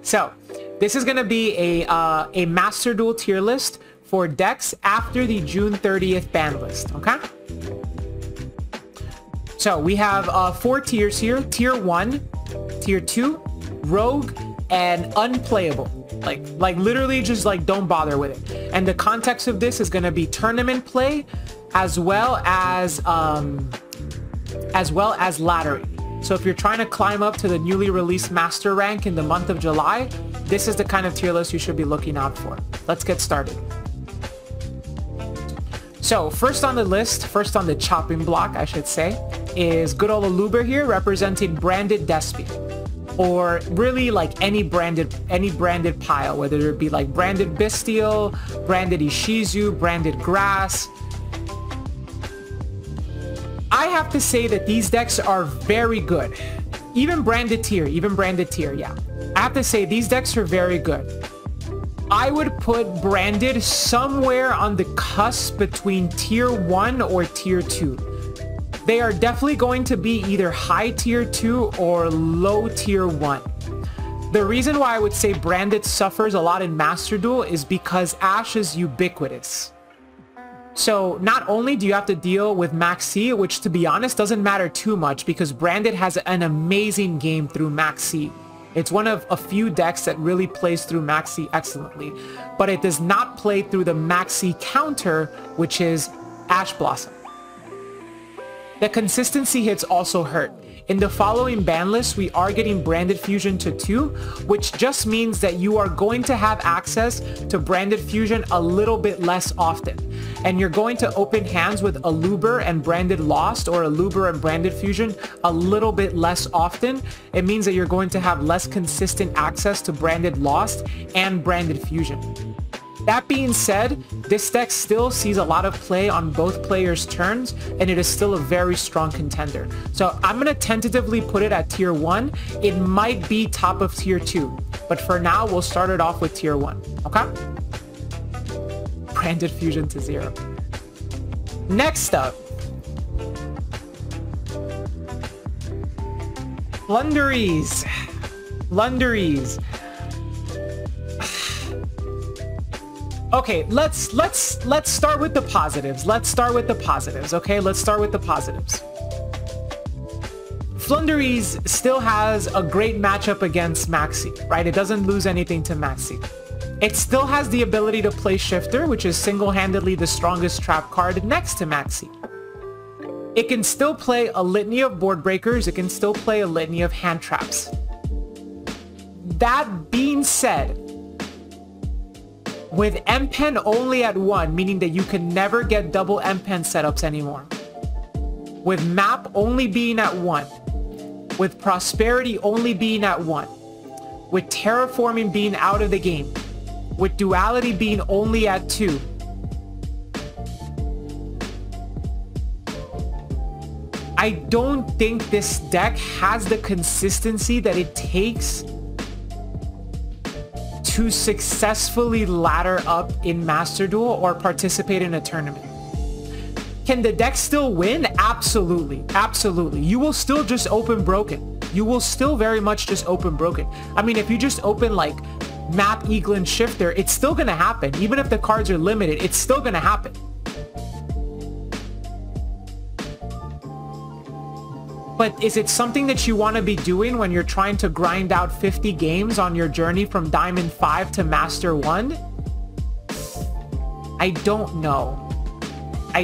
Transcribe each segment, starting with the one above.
So this is going to be a Master Duel tier list for decks after the June 30th ban list, okay? So we have 4 tiers here. Tier 1, Tier 2, Rogue, and Unplayable. Like literally just like don't bother with it. And the context of this is going to be tournament play as well as ladder. So if you're trying to climb up to the newly released master rank in the month of July, this is the kind of tier list you should be looking out for. Let's get started. So first on the list, first on the chopping block, I should say, is good old Aluber here representing branded Despy. Or really like any branded pile, whether it be like branded Bystial, branded Ishizu, branded Grass. I have to say that these decks are very good. Even branded tier, yeah. I have to say these decks are very good. I would put branded somewhere on the cusp between tier 1 or tier 2. They are definitely going to be either high tier 2 or low tier 1. The reason why I would say branded suffers a lot in Master Duel is because Ashe is ubiquitous. So not only do you have to deal with Max C, which to be honest doesn't matter too much because branded has an amazing game through Max C. It's one of a few decks that really plays through Max C excellently, but it does not play through the Max C counter, which is Ash Blossom. The consistency hits also hurt. In the following ban list, we are getting Branded Fusion to 2, which just means that you are going to have access to Branded Fusion a little bit less often. And you're going to open hands with Aluber and Branded Lost or Aluber and Branded Fusion a little bit less often. It means that you're going to have less consistent access to Branded Lost and Branded Fusion. That being said, this deck still sees a lot of play on both players' turns, and it is still a very strong contender. So I'm going to tentatively put it at tier 1. It might be top of tier 2, but for now, we'll start it off with tier 1, okay? Branded Fusion to 0. Next up, Flunderies. Okay, let's start with the positives. Okay? Let's start with the positives. Flunderies still has a great matchup against Maxi, right? It doesn't lose anything to Maxi. It still has the ability to play Shifter, which is single-handedly the strongest trap card next to Maxi. It can still play a litany of board breakers. It can still play a litany of hand traps. That being said, with M-Pen only at 1, meaning that you can never get double M-Pen setups anymore. With Map only being at 1. With Prosperity only being at 1. With Terraforming being out of the game. With Duality being only at 2. I don't think this deck has the consistency that it takes to successfully ladder up in Master Duel or participate in a tournament. Can the deck still win? Absolutely. Absolutely. You will still just open broken. You will still very much just open broken. I mean, if you just open like Map, Eaglin, Shifter, it's still gonna happen. Even if the cards are limited, it's still gonna happen. But is it something that you want to be doing when you're trying to grind out 50 games on your journey from Diamond 5 to Master 1? I don't know. I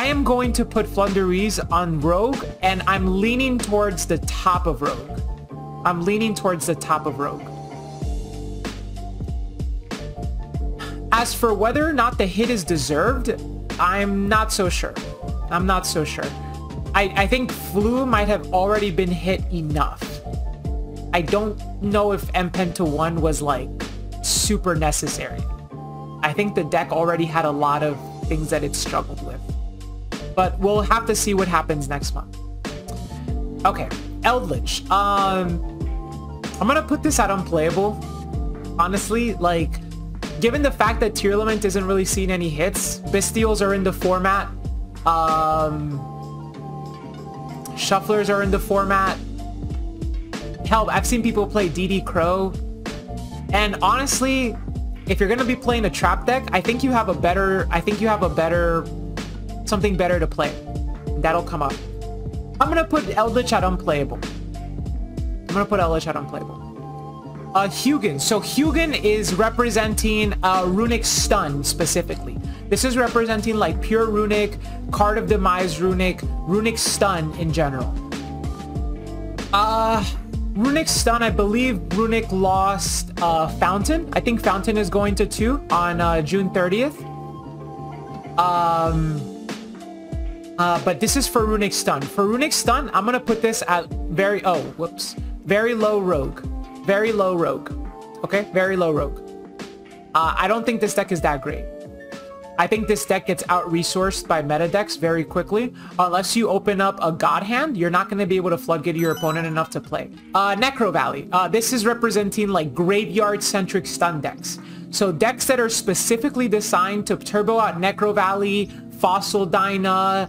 am going to put Flunderies on Rogue, and I'm leaning towards the top of Rogue. As for whether or not the hit is deserved, I'm not so sure. I think Flu might have already been hit enough. I don't know if M-Pen to 1 was like super necessary. I think the deck already had a lot of things that it struggled with. But we'll have to see what happens next month. Okay, Eldritch. I'm gonna put this at unplayable. Honestly, like, given the fact that Tearlament isn't really seeing any hits, Bystials are in the format. Shufflers are in the format. Hell, I've seen people play DD Crow. And honestly, if you're gonna be playing a trap deck, I think you have a better, something better to play. That'll come up. I'm gonna put Eldritch at unplayable. Hugin. So Hugin is representing Runic Stun specifically. This is representing like pure Runic, Card of Demise Runic, Runic Stun in general. Runic Stun, I believe Runic lost Fountain. I think Fountain is going to 2 on June 30th. But this is for Runic Stun. For Runic Stun, I'm gonna put this at very low rogue. Very low rogue. Okay, very low rogue. I don't think this deck is that great. I think this deck gets out-resourced by meta decks very quickly. Unless you open up a God Hand, you're not going to be able to floodgate your opponent enough to play. Necro Valley. This is representing like graveyard-centric stun decks. So decks that are specifically designed to turbo out Necro Valley, Fossil Dyna,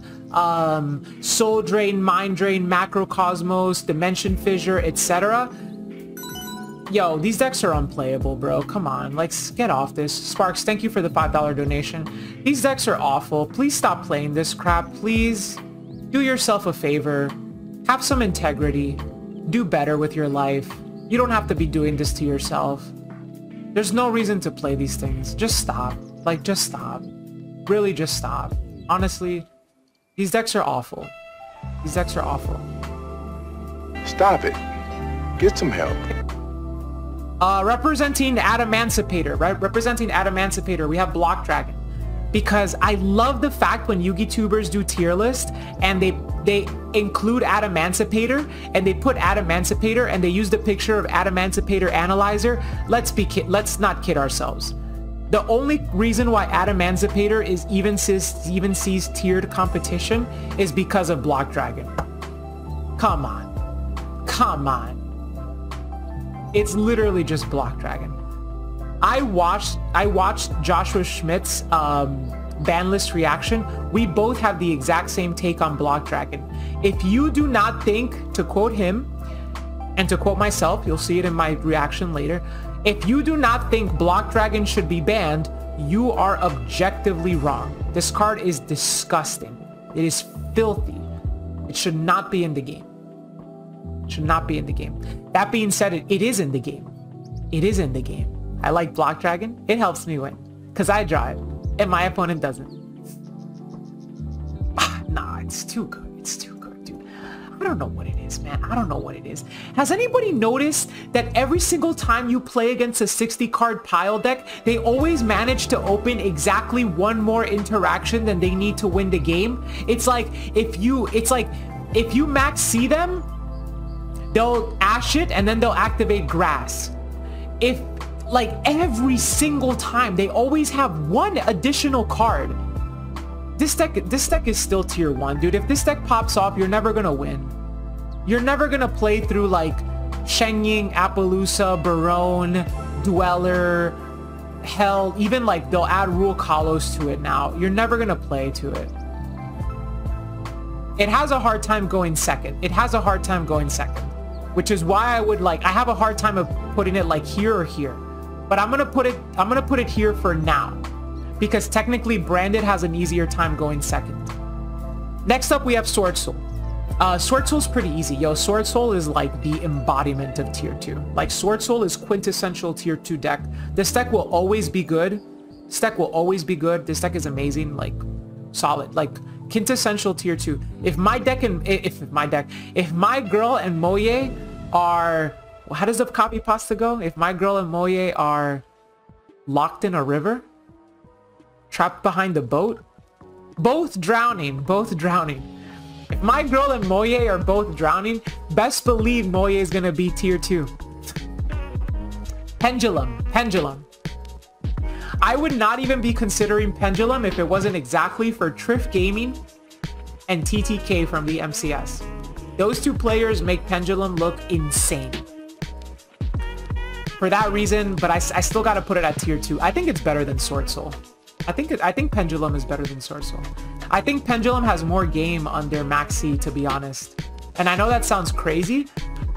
Soul Drain, Mind Drain, Macrocosmos, Dimension Fissure, etc. Yo, these decks are unplayable, bro. Come on, let's get off this. Sparks, thank you for the $5 donation. These decks are awful. Please stop playing this crap. Please do yourself a favor. Have some integrity. Do better with your life. You don't have to be doing this to yourself. There's no reason to play these things. Just stop. Like, just stop. Really, just stop. Honestly, these decks are awful. These decks are awful. Stop it. Get some help. Representing Adamancipator, right? Representing Adamancipator, we have Block Dragon. Because I love the fact when Yugi tubers do tier list and they include Adamancipator and they put Adamancipator and they use the picture of Adamancipator Analyzer. Let's not kid ourselves. The only reason why Adamancipator is even sees tiered competition is because of Block Dragon. Come on. Come on. It's literally just Block Dragon. I watched Joshua Schmidt's ban list reaction. We both have the exact same take on Block Dragon. If you do not think, to quote him, and to quote myself, you'll see it in my reaction later, if you do not think Block Dragon should be banned, you are objectively wrong. This card is disgusting. It is filthy. It should not be in the game. Should not be in the game. That being said, it is in the game. It is in the game. I like Block Dragon. It helps me win because I drive and my opponent doesn't. Nah, it's too good. It's too good, dude. I don't know what it is, man. I don't know what it is. Has anybody noticed that every single time you play against a 60 card pile deck, they always manage to open exactly one more interaction than they need to win the game? It's like if you max C them, they'll ash it and then they'll activate grass. If like every single time they always have one additional card. This deck is still tier 1, dude. If this deck pops off, you're never gonna win. You're never gonna play through like Shenying, Appaloosa, Barone, Dweller, hell, even like they'll add Rule Kalos to it now. You're never gonna play to it. It has a hard time going second. It has a hard time going second. Which is why I have a hard time of putting it like here or here. But I'm gonna put it here for now. Because technically Branded has an easier time going second. Next up we have Sword Soul. Sword Soul's pretty easy. Yo, Sword Soul is like the embodiment of tier 2. Like Sword Soul is quintessential tier 2 deck. This deck will always be good. This deck will always be good. This deck is amazing, like solid, like quintessential tier 2. If my girl and Moye are, how does the copy pasta go? If my girl and Moye are locked in a river, trapped behind a boat, both drowning. If my girl and Moye are both drowning, best believe Moye is gonna be tier 2. Pendulum. I would not even be considering Pendulum if it wasn't exactly for Triff Gaming and TTK from the MCS. Those two players make Pendulum look insane. For that reason, but I still gotta put it at tier 2. I think it's better than Sword Soul. I think Pendulum is better than Sword Soul. I think Pendulum has more game on their maxi, to be honest. And I know that sounds crazy,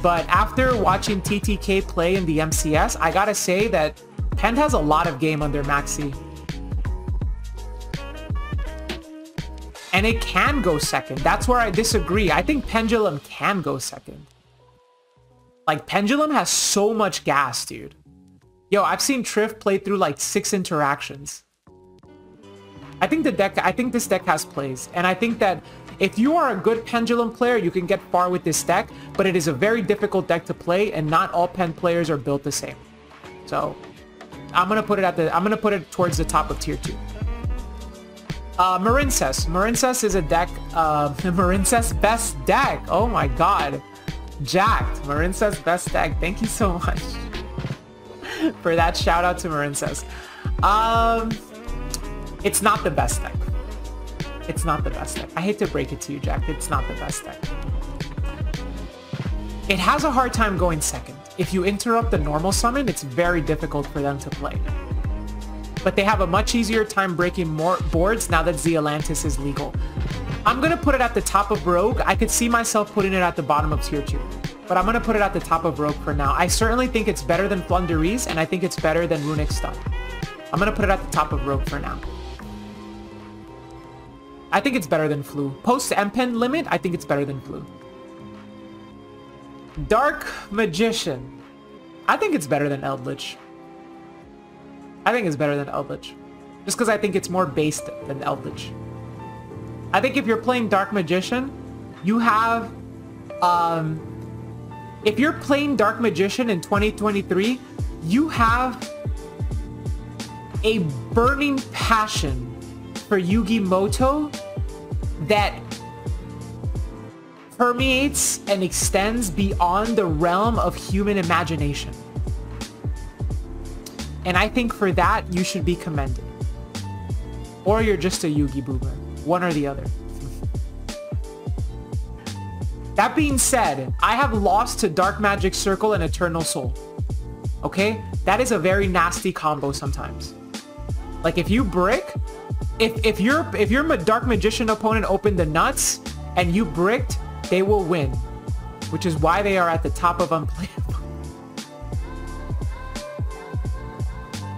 But after watching TTK play in the MCS, I gotta say that Pend has a lot of game under Maxi. And it can go second. That's where I disagree. I think Pendulum can go second. Like, Pendulum has so much gas, dude. Yo, I've seen Triff play through like 6 interactions. I think this deck has plays. And I think that if you are a good Pendulum player, you can get far with this deck, but it is a very difficult deck to play, and not all Pen players are built the same. So I'm gonna put it towards the top of tier 2. Marincess. Marincess is a deck, Marincess best deck. Oh my god. Jacked. Marincess best deck. Thank you so much for that shout out to Marincess. It's not the best deck. It's not the best deck. I hate to break it to you, Jack. It's not the best deck. It has a hard time going second. If you interrupt the normal summon, it's very difficult for them to play. But they have a much easier time breaking more boards now that Zealantis is legal. I'm going to put it at the top of Rogue. I could see myself putting it at the bottom of tier 2. But I'm going to put it at the top of Rogue for now. I certainly think it's better than Flunderies, and I think it's better than Runic Stun. I'm going to put it at the top of Rogue for now. I think it's better than Flu. Post M-Pen limit, I think it's better than Flu. Dark Magician. I think it's better than Eldritch. I think it's better than Eldritch. Just because I think it's more based than Eldritch. I think if you're playing Dark Magician, you have... if you're playing Dark Magician in 2023, you have a burning passion for Yu-Gi-Moto that permeates and extends beyond the realm of human imagination. And I think for that, you should be commended. Or you're just a Yu-Gi boomer. One or the other. That being said, I have lost to Dark Magic Circle and Eternal Soul. Okay? That is a very nasty combo sometimes. Like if you brick, if your Dark Magician opponent opened the nuts and you bricked, they will win. Which is why they are at the top of unplayable.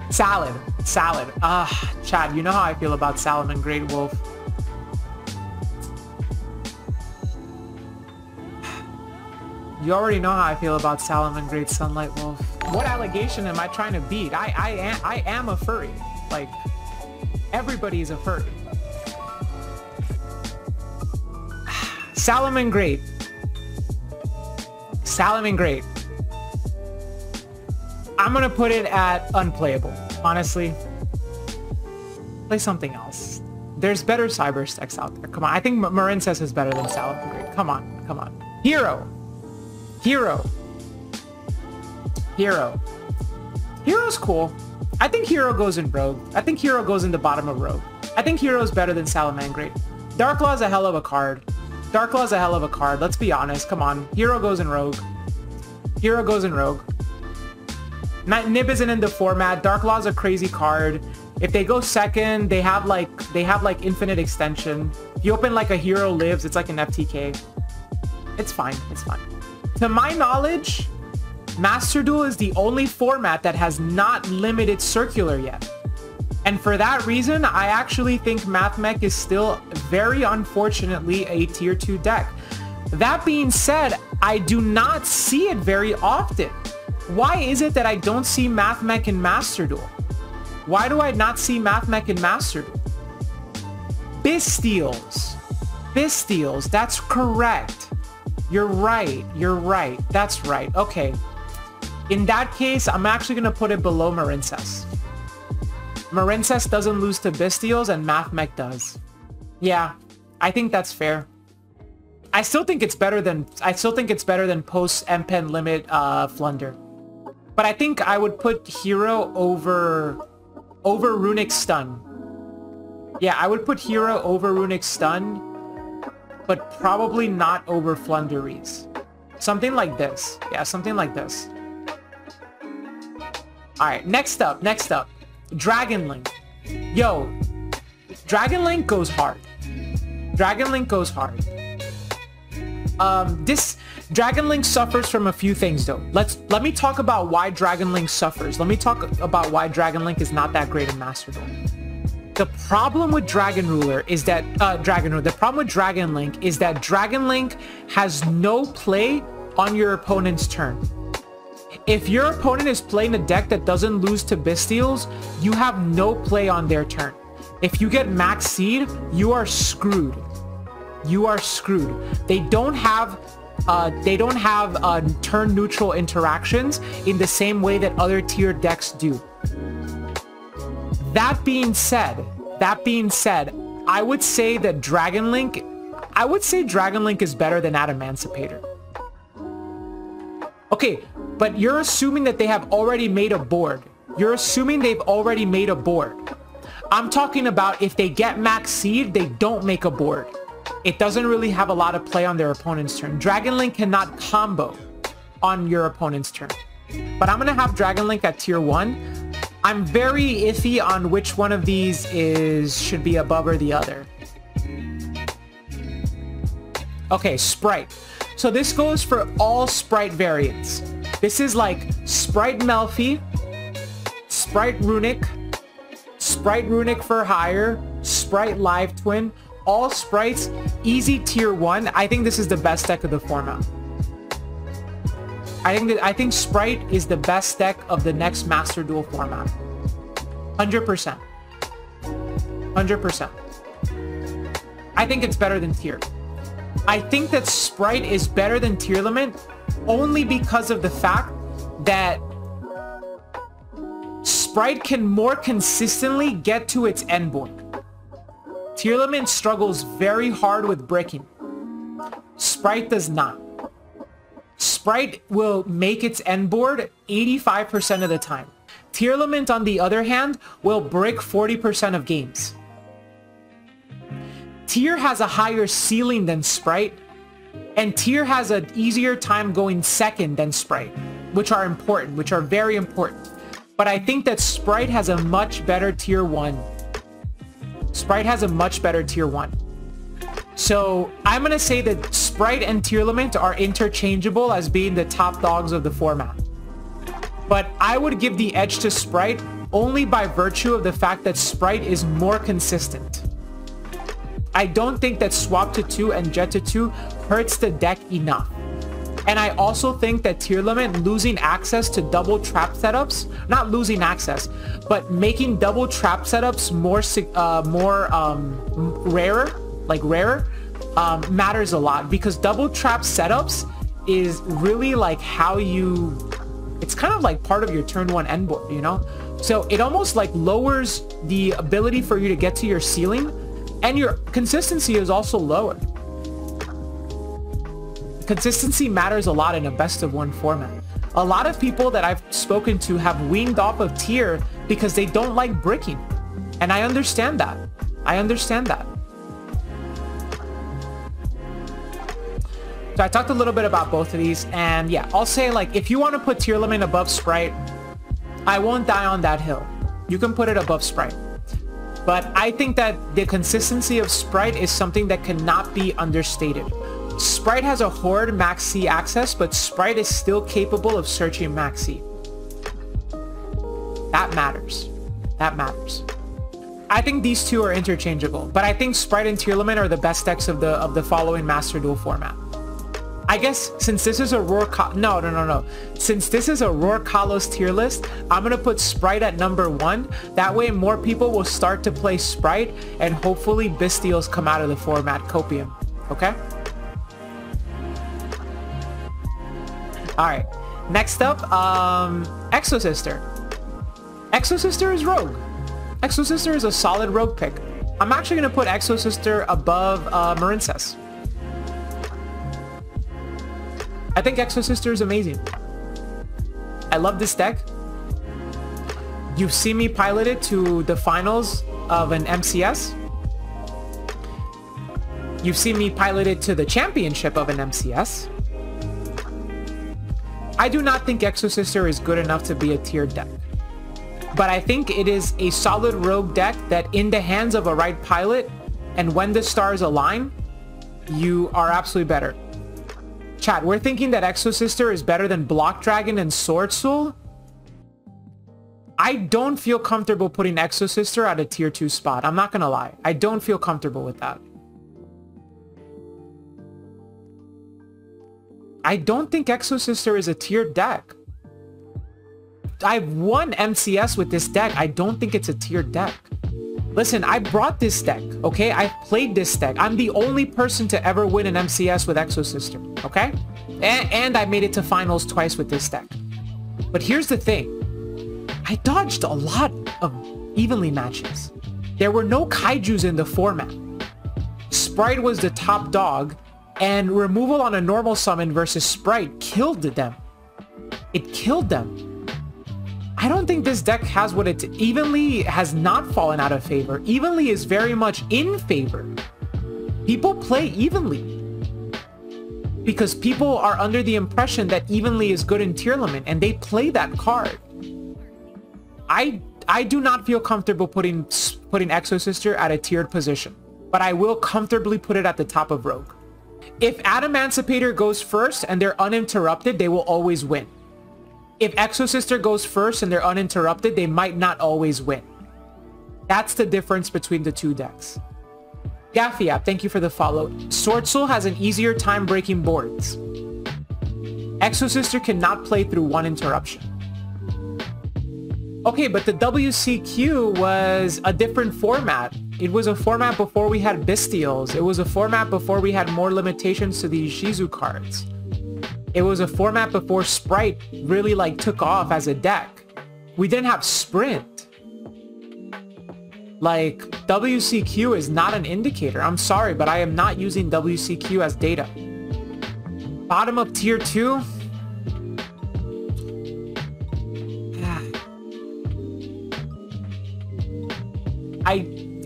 Salad. Chad, you know how I feel about Salamangreat Great Wolf. You already know how I feel about Salamangreat Great Sunlight Wolf. What allegation am I trying to beat? I am a furry. Like, everybody is a furry. Salamangreat Great. I'm gonna put it at unplayable, honestly. Play something else. There's better cyber stacks out there. Come on, I think Marincess is better than Salamangreat. Come on. Hero. Hero's cool. I think Hero goes in Rogue. I think Hero goes in the bottom of Rogue. I think Hero's better than Salamangreat. Darklaw's a hell of a card. Let's be honest. Come on. Hero goes in Rogue. Nib isn't in the format. Darklaw's a crazy card. If they go second, they have like infinite extension. If you open like a Hero Lives, it's like an FTK. It's fine. To my knowledge, Master Duel is the only format that has not limited circular yet. And for that reason, I actually think MathMech is still, very unfortunately, a tier 2 deck. That being said, I do not see it very often. Why is it that I don't see MathMech in Master Duel? Why do I not see MathMech in Master Duel? Bystials, that's correct. You're right. That's right. Okay. In that case, I'm actually going to put it below Marincess. Marincess doesn't lose to Bystials and MathMech does. Yeah, I think that's fair. I still think it's better than post M-Pen limit Flunder. But I think I would put Hero over Runic Stun. Yeah, I would put Hero over Runic Stun, but probably not over Flunderies. Something like this. Yeah, something like this. Alright, next up. Dragon Link. Yo, Dragon Link goes hard. Dragon Link suffers from a few things though. Let me talk about why Dragon Link suffers. Let me talk about why Dragon Link is not that great in Master Duel. The problem with Dragon Ruler is that the problem with Dragon Link is that Dragon Link has no play on your opponent's turn. If your opponent is playing a deck that doesn't lose to Bystials, you have no play on their turn. If you get Max Seed, you are screwed. You are screwed. They don't have turn neutral interactions in the same way that other tier decks do. That being said, I would say that Dragon Link is better than Adamancipator. Okay, but you're assuming that they have already made a board. You're assuming they've already made a board. I'm talking about if they get Max Seed, they don't make a board. It doesn't really have a lot of play on their opponent's turn. Dragon Link cannot combo on your opponent's turn. But I'm going to have Dragon Link at tier 1. I'm very iffy on which one of these should be above or the other. Okay, Sprite. So this goes for all Sprite variants. This is like Sprite Melfi, Sprite Runic, Sprite Runic for hire, Sprite Live Twin, all sprites, easy tier 1. I think this is the best deck of the format. I think Sprite is the best deck of the next Master Duel format. 100%. 100%. I think it's better than tier. I think that Sprite is better than Tearlament only because of the fact that Sprite can more consistently get to its end board. Tearlament struggles very hard with breaking. Sprite does not. Sprite will make its end board 85% of the time. Tearlament, on the other hand, will break 40% of games. Tier has a higher ceiling than Sprite, and Tier has an easier time going second than Sprite, which are important, which are very important. But I think that Sprite has a much better tier 1. Sprite has a much better tier 1. So I'm going to say that Sprite and Tearlament are interchangeable as being the top dogs of the format. But I would give the edge to Sprite only by virtue of the fact that Sprite is more consistent. I don't think that Swap to 2 and Jet to 2 hurts the deck enough. And I also think that Tearlament losing access to double trap setups, not losing access, but making double trap setups more rarer, matters a lot, because double trap setups is really like how you, it's kind of like part of your turn 1 end board, you know? So it almost like lowers the ability for you to get to your ceiling, and your consistency is also lowered. Consistency matters a lot in a best of 1 format. A lot of people that I've spoken to have weaned off of tier because they don't like bricking. And I understand that. I understand that. So I talked a little bit about both of these, and yeah, I'll say, like, if you want to put Tearlament above Sprite, I won't die on that hill. You can put it above Sprite. But I think that the consistency of Sprite is something that cannot be understated. Sprite has a Horde Max C access, but Sprite is still capable of searching Max C. That matters. That matters. I think these two are interchangeable, but I think Sprite and Tearlament are the best decks of the following Master Duel format. I guess since this is a no. Since this is a Roar Kalos tier list, I'm going to put Sprite at number 1. That way more people will start to play Sprite, and hopefully Bystials come out of the format Copium. Okay? Alright. Next up, Exosister. Exosister is Rogue. Exosister is a solid Rogue pick. I'm actually going to put Exosister above Marincess. I think Exosister is amazing. I love this deck. You've seen me pilot it to the finals of an MCS. You've seen me pilot it to the championship of an MCS. I do not think Exosister is good enough to be a tiered deck. But I think it is a solid rogue deck that in the hands of a right pilot, and when the stars align, you are absolutely better. Chat, we're thinking that Exo Sister is better than Block Dragon and Sword Soul. I don't feel comfortable putting Exo Sister at a tier 2 spot. I'm not gonna lie. I don't feel comfortable with that. I don't think Exo Sister is a tiered deck. I've won MCS with this deck. I don't think it's a tiered deck. Listen, I brought this deck, okay? I've played this deck. I'm the only person to ever win an MCS with Exo Sister, okay? And I made it to finals twice with this deck. But here's the thing. I dodged a lot of evenly matches. There were no kaijus in the format. Sprite was the top dog, and removal on a normal summon versus Sprite killed them. It killed them. I don't think this deck has what it... Evenly has not fallen out of favor. Evenly is very much in favor. People play Evenly because people are under the impression that Evenly is good in tier limit, and they play that card. I do not feel comfortable putting Exo Sister at a tiered position, but I will comfortably put it at the top of Rogue. If Adamancipator goes first and they're uninterrupted, they will always win. If Exo Sister goes first and they're uninterrupted, they might not always win. That's the difference between the two decks. Gaffiap, thank you for the follow. Sword Soul has an easier time breaking boards. Exo Sister cannot play through one interruption. Okay, but the WCQ was a different format. It was a format before we had Bestials. It was a format before we had more limitations to the Shizu cards. It was a format before Sprite really like took off as a deck. We didn't have Sprint. Like, WCQ is not an indicator. I'm sorry, but I am not using WCQ as data. Bottom of tier 2.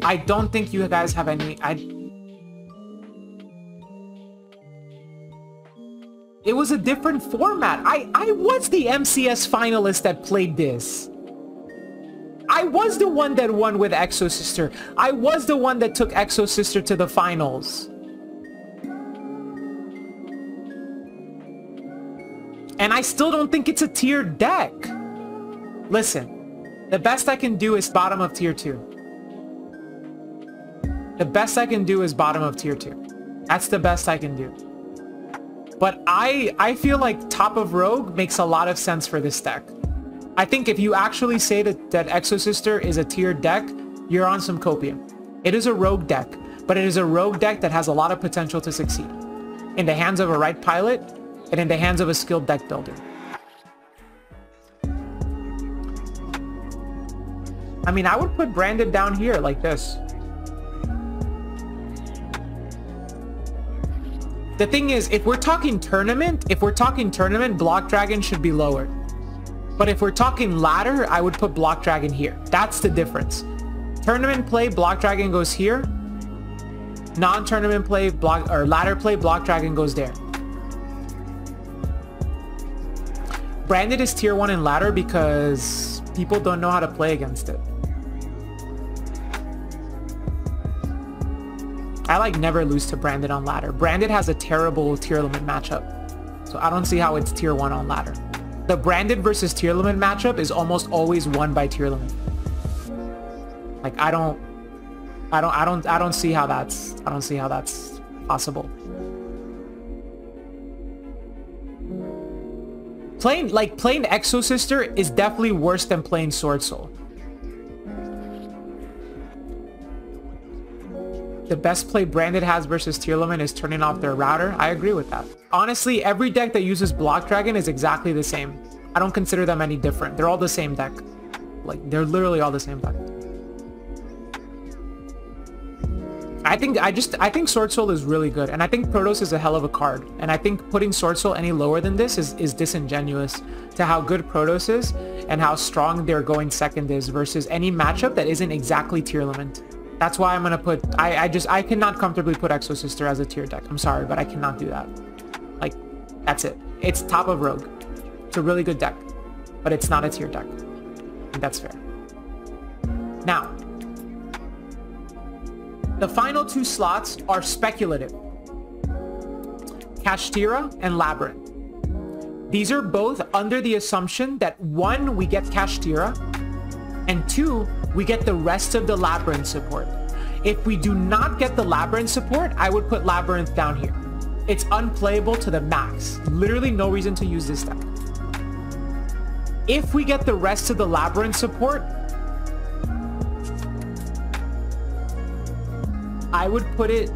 I don't think you guys have any... It was a different format. I was the MCS finalist that played this. I was the one that won with Exo Sister. I was the one that took Exo Sister to the finals. And I still don't think it's a tiered deck. Listen, the best I can do is bottom of tier 2. The best I can do is bottom of tier 2. That's the best I can do. But I feel like top of Rogue makes a lot of sense for this deck. I think if you actually say that Exo Sister is a tiered deck, you're on some copium. It is a Rogue deck, but it is a Rogue deck that has a lot of potential to succeed. In the hands of a right pilot, and in the hands of a skilled deck builder. I mean, I would put Branded down here like this. The thing is, if we're talking tournament, Block Dragon should be lower. But if we're talking ladder, I would put Block Dragon here. That's the difference. Tournament play, Block Dragon goes here. Non-tournament play, ladder play, Block Dragon goes there. Branded is tier 1 in ladder because people don't know how to play against it. I like never lose to Branded on ladder. Branded has a terrible tier limit matchup. So I don't see how it's tier 1 on ladder. The Branded versus tier limit matchup is almost always won by tier limit. Like I don't see how that's possible. Playing Exo Sister is definitely worse than playing Sword Soul. The best play Branded has versus tier limit is turning off their router. I agree with that. Honestly, every deck that uses Block Dragon is exactly the same. I don't consider them any different. They're all the same deck. Like, they're literally all the same deck. I think Sword Soul is really good, and I think Protoss is a hell of a card. And I think putting Sword Soul any lower than this is disingenuous to how good Protoss is and how strong their going second is versus any matchup that isn't exactly tier limit. That's why I'm gonna put, I cannot comfortably put Exo Sister as a tier deck. I'm sorry, but I cannot do that. Like, that's it. It's top of Rogue. It's a really good deck, but it's not a tier deck. And that's fair. Now, the final 2 slots are speculative. Kashtira, and Labyrinth. These are both under the assumption that 1, we get Kashtira, and 2, we get the rest of the Labyrinth support. If we do not get the Labyrinth support, I would put Labyrinth down here. It's unplayable to the max. Literally no reason to use this deck. If we get the rest of the Labyrinth support, I would put it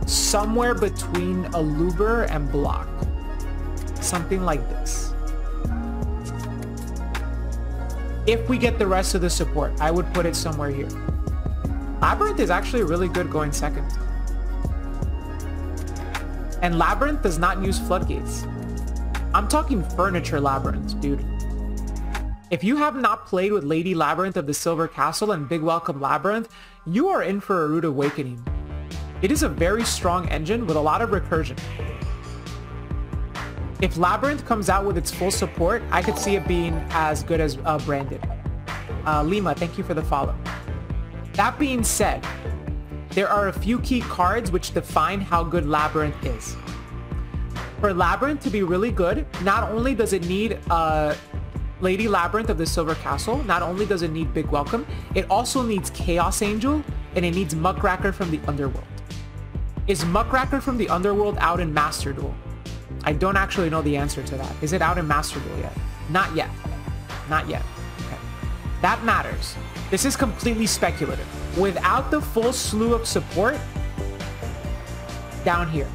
somewhere between Aluber and Block. Something like this. If we get the rest of the support, I would put it somewhere here. Labyrinth is actually really good going second. And Labyrinth does not use Floodgates. I'm talking furniture Labyrinth, dude. If you have not played with Lady Labyrinth of the Silver Castle and Big Welcome Labyrinth, you are in for a rude awakening. It is a very strong engine with a lot of recursion. If Labyrinth comes out with its full support, I could see it being as good as Branded. Lima, thank you for the follow. That being said, there are a few key cards which define how good Labyrinth is. For Labyrinth to be really good, not only does it need Lady Labyrinth of the Silver Castle, not only does it need Big Welcome, it also needs Chaos Angel, and it needs Muckracker from the Underworld. Is Muckracker from the Underworld out in Master Duel? I don't actually know the answer to that. Is it out in Master Duel yet? Not yet. Not yet. Okay. That matters. This is completely speculative. Without the full slew of support, down here.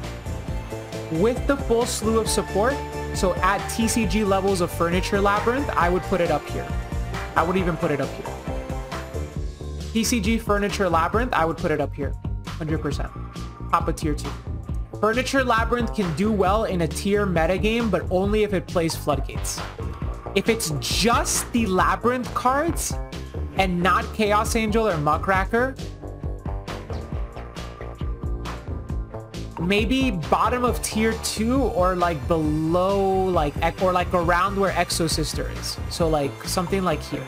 With the full slew of support, so at TCG levels of Furniture Labyrinth, I would put it up here. I would even put it up here. TCG Furniture Labyrinth, I would put it up here. 100%. Top of tier 2. Furniture Labyrinth can do well in a tier metagame, but only if it plays Floodgates. If it's just the Labyrinth cards and not Chaos Angel or Muckracker, maybe bottom of tier 2 or like below, like, or like around where Exo Sister is. So like something like here.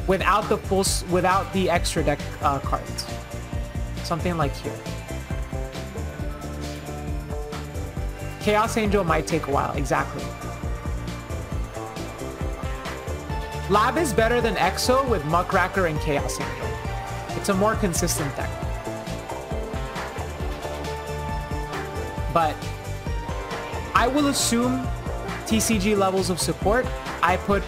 Without the full, without the extra deck cards. Something like here. Chaos Angel might take a while, exactly. Lab is better than Exo with Muckracker and Chaos Angel. It's a more consistent deck. But I will assume TCG levels of support. I put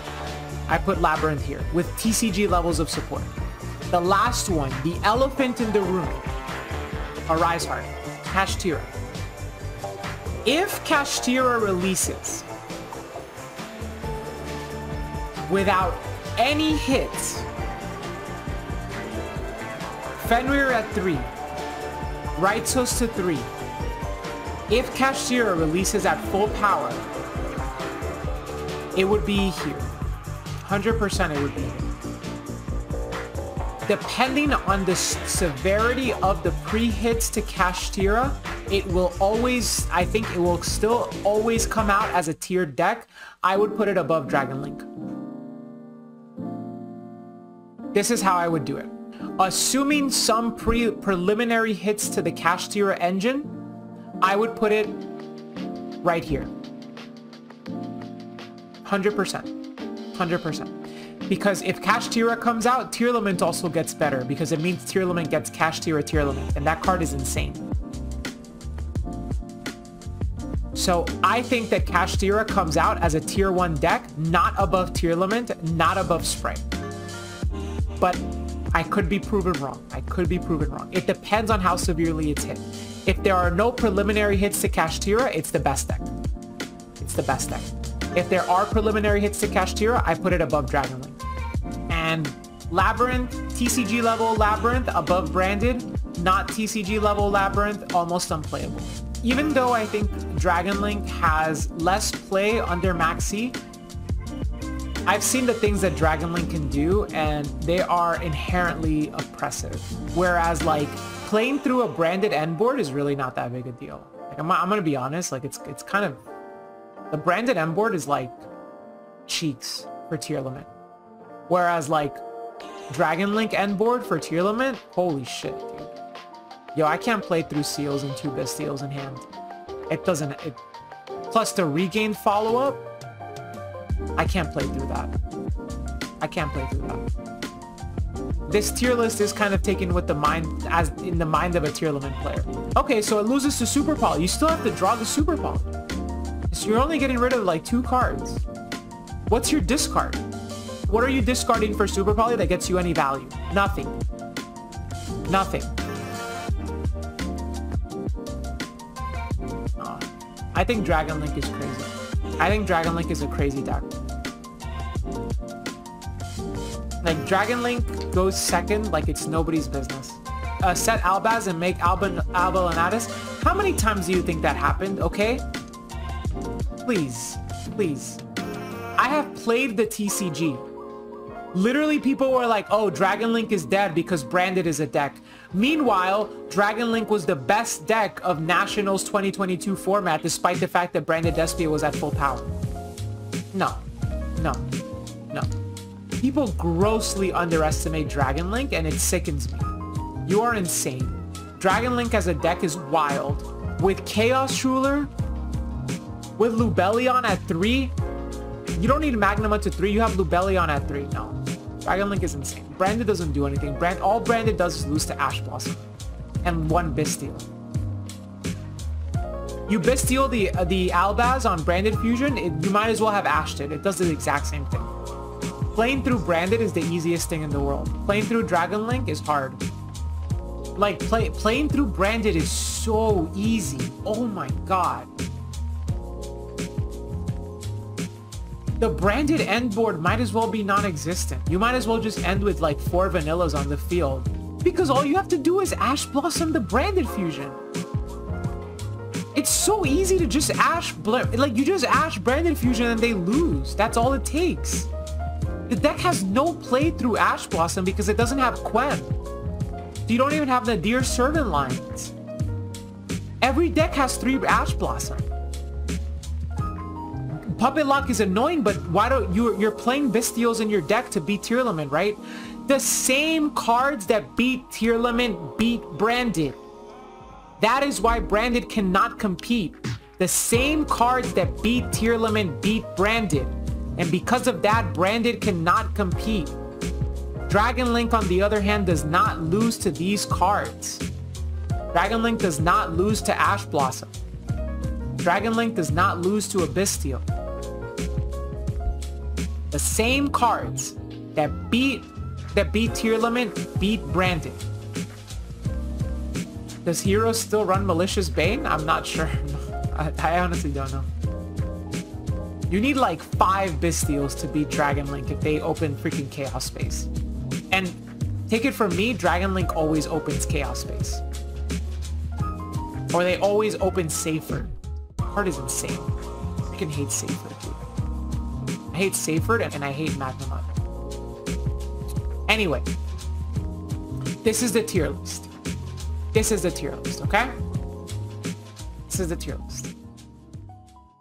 Labyrinth here with TCG levels of support. The last one, the elephant in the room, Arise Heart, Kashtira. If Kashtira releases without any hits, Fenrir at 3, Right's Host to 3, if Kashtira releases at full power, it would be here. 100% it would be here. Depending on the severity of the pre-hits to Kashtira, it will always, I think it will still always come out as a tiered deck. I would put it above Dragon Link. This is how I would do it. Assuming some preliminary hits to the Kashtira engine, I would put it right here. 100%. 100%. Because if Kashtira comes out, Tearlament also gets better because it means Tearlament gets Kashtira Tearlament, and that card is insane. So I think that Kashtira comes out as a tier 1 deck, not above Tearlament, not above Spray. But I could be proven wrong. I could be proven wrong. It depends on how severely it's hit. If there are no preliminary hits to Kashtira, it's the best deck. It's the best deck. If there are preliminary hits to Kashtira, I put it above Dragon Link. And Labyrinth, TCG level Labyrinth, above Branded, not TCG level Labyrinth, almost unplayable. Even though I think Dragon Link has less play under Maxi, I've seen the things that Dragon Link can do, and they are inherently oppressive. Whereas, like, playing through a Branded end board is really not that big a deal. Like, I'm gonna be honest, like, it's kind of... The Branded end board is, like, cheeks for Tearlament. Whereas, like, Dragon Link end board for Tearlament, holy shit, dude. Yo, I can't play through seals and 2 Bestials in hand. It doesn't... Plus the regain follow-up, I can't play through that. I can't play through that. This tier list is kind of taken with the mind, as in the mind of a tier limit player. Okay, so it loses to Super Poly. You still have to draw the Super Poly. So you're only getting rid of like 2 cards. What's your discard? What are you discarding for Super Poly that gets you any value? Nothing. Nothing. I think Dragon Link is crazy. I think Dragon Link is a crazy deck. Like, Dragon Link goes second like it's nobody's business. Set Albaz and make Albalanetis. How many times do you think that happened, okay? Please. Please. I have played the TCG. Literally, people were like, oh, Dragon Link is dead because Branded is a deck. Meanwhile, Dragon Link was the best deck of Nationals 2022 format, despite the fact that Branded Despia was at full power. No. No. No. People grossly underestimate Dragon Link, and it sickens me. You are insane. Dragon Link as a deck is wild. With Chaos Ruler, with Lubellion at 3, you don't need Magnuma to 3, you have Lubellion at 3. No. Dragon Link is insane. Branded doesn't do anything. All Branded does is lose to Ash Blossom. And 1 Bestial. You Bestial the Albaz on Branded Fusion, you might as well have Ashed it. It does the exact same thing. Playing through Branded is the easiest thing in the world. Playing through Dragon Link is hard. Like, playing through Branded is so easy. Oh my god. The Branded end board might as well be non-existent. You might as well just end with like 4 vanillas on the field. Because all you have to do is Ash Blossom the Branded Fusion. It's so easy to just you just Ash Branded Fusion and they lose. That's all it takes. The deck has no play through Ash Blossom because it doesn't have Quen. So you don't even have the Dear Servant lines. Every deck has 3 Ash Blossom. Puppet Lock is annoying, but why don't you're playing Bestials in your deck to beat Tier Limit, right? The same cards that beat Tier Limit beat Branded. That is why Branded cannot compete. The same cards that beat Tier Limit beat Branded. And because of that, Branded cannot compete. Dragon Link, on the other hand, does not lose to these cards. Dragon Link does not lose to Ash Blossom. Dragon Link does not lose to a Bestial. The same cards that beat Tier Limit beat Branded. Does Hero still run Malicious Bane? I'm not sure. I honestly don't know. You need like 5 Bestials to beat Dragon Link if they open freaking Chaos Space. And take it from me, Dragon Link always opens Chaos Space. Or they always open Safer. Card is insane. I freaking hate Safer, dude. I hate Safer and I hate Magnum. Anyway, this is the tier list. This is the tier list, okay? This is the tier list.